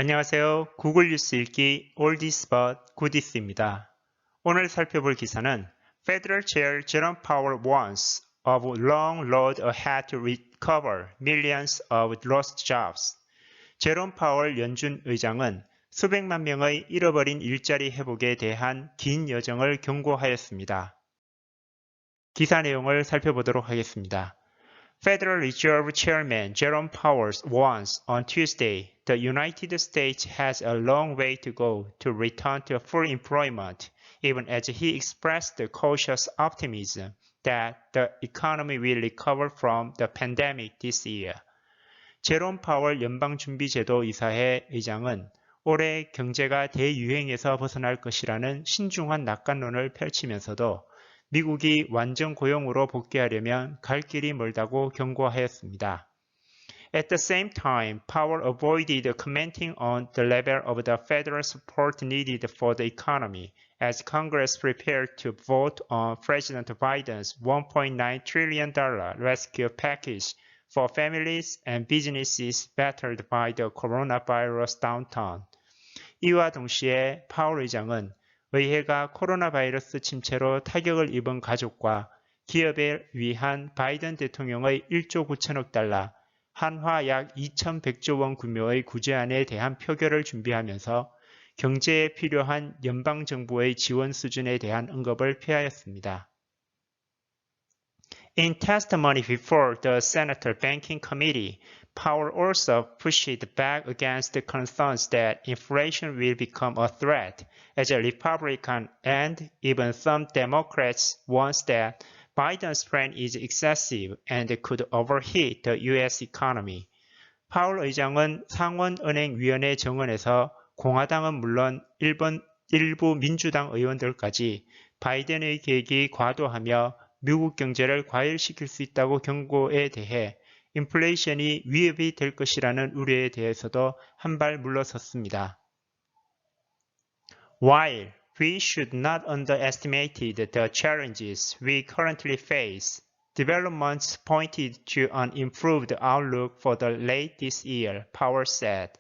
안녕하세요. 구글 뉴스 읽기 올디스 but goodis입니다. 오늘 살펴볼 기사는 Federal Chair Jerome Powell warns of long road ahead to recover millions of lost jobs. 제롬 파월 연준 의장은 수백만 명의 잃어버린 일자리 회복에 대한 긴 여정을 경고하였습니다. 기사 내용을 살펴보도록 하겠습니다. Federal Reserve Chairman Jerome Powell warns on Tuesday the United States has a long way to go to return to full employment, even as he expressed cautious optimism that the economy will recover from the pandemic this year. 제롬 파월 연방준비제도 이사회 의장은 올해 경제가 대유행에서 벗어날 것이라는 신중한 낙관론을 펼치면서도 미국이 완전 고용으로 복귀하려면 갈 길이 멀다고 경고하였습니다. At the same time, Powell avoided commenting on the level of the federal support needed for the economy as Congress prepared to vote on President Biden's $1.9 trillion rescue package for families and businesses battered by the coronavirus downturn. 이와 동시에 파월 의장은 의회가 코로나 바이러스 침체로 타격을 입은 가족과 기업에 위한 바이든 대통령의 1조 9천억 달러, 한화 약 2,100조 원 규모의 구제안에 대한 표결을 준비하면서 경제에 필요한 연방정부의 지원 수준에 대한 언급을 피하였습니다. In testimony before the Senate Banking Committee, Powell also pushed back against the concerns that inflation will become a threat, as a Republican and even some Democrats warn that Biden's plan is excessive and could overheat the U.S. economy. 파월 의장은 상원은행위원회 정원에서 공화당은 물론 일부 민주당 의원들까지 바이든의 계획이 과도하며 미국 경제를 과열시킬 수 있다고 경고에 대해 인플레이션이 위협이 될 것이라는 우려에 대해서도 한 발 물러섰습니다. While we should not underestimate the challenges we currently face, developments pointed to an improved outlook for the late this year, Powell said.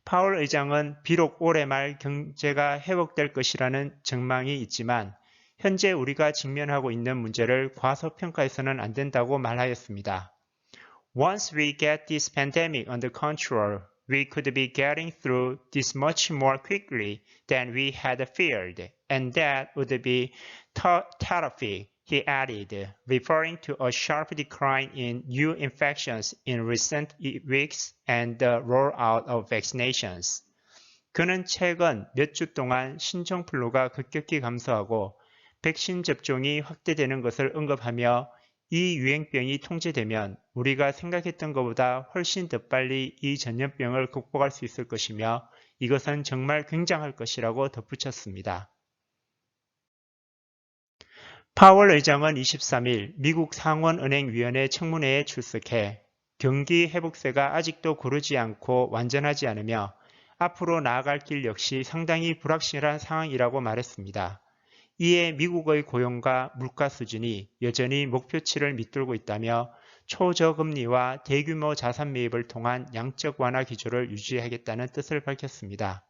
파월 의장은 비록 올해 말 경제가 회복될 것이라는 전망이 있지만 현재 우리가 직면하고 있는 문제를 과소평가해서는 안 된다고 말하였습니다. Once we get this pandemic under control, we could be getting through this much more quickly than we had feared, and that would be terrific, he added, referring to a sharp decline in new infections in recent weeks and the rollout of vaccinations. 그는 최근 몇 주 동안 신종플루가 급격히 감소하고 백신 접종이 확대되는 것을 언급하며 이 유행병이 통제되면 우리가 생각했던 것보다 훨씬 더 빨리 이 전염병을 극복할 수 있을 것이며 이것은 정말 굉장할 것이라고 덧붙였습니다. 파월 의장은 23일 미국 상원은행위원회 청문회에 출석해 경기 회복세가 아직도 고르지 않고 완전하지 않으며 앞으로 나아갈 길 역시 상당히 불확실한 상황이라고 말했습니다. 이에 미국의 고용과 물가 수준이 여전히 목표치를 밑돌고 있다며 초저금리와 대규모 자산 매입을 통한 양적 완화 기조를 유지하겠다는 뜻을 밝혔습니다.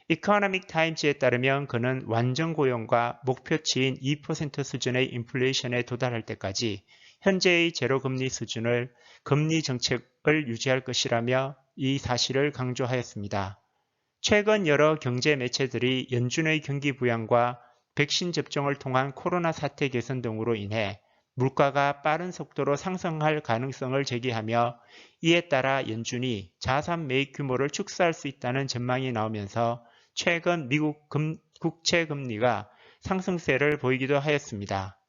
이코노믹 타임즈에 따르면 그는 완전 고용과 목표치인 2% 수준의 인플레이션에 도달할 때까지 현재의 제로금리 수준을 금리 정책을 유지할 것이라며 이 사실을 강조하였습니다. 최근 여러 경제 매체들이 연준의 경기 부양과 백신 접종을 통한 코로나 사태 개선 등으로 인해 물가가 빠른 속도로 상승할 가능성을 제기하며 이에 따라 연준이 자산 매입 규모를 축소할 수 있다는 전망이 나오면서 최근 미국 국채 금리가 상승세를 보이기도 하였습니다.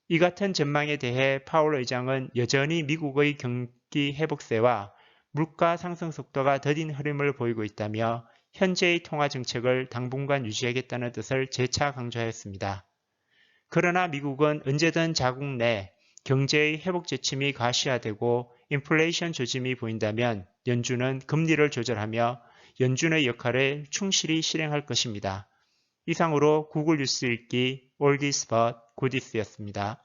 이 같은 전망에 대해 파월 의장은 여전히 미국의 경기 회복세와 물가 상승 속도가 더딘 흐름을 보이고 있다며 현재의 통화 정책을 당분간 유지하겠다는 뜻을 재차 강조하였습니다. 그러나 미국은 언제든 자국 내 경제의 회복 지침이 가시화되고 인플레이션 조짐이 보인다면 연준은 금리를 조절하며 연준의 역할을 충실히 실행할 것입니다. 이상으로 구글 뉴스 읽기 올디스 but goodis였습니다.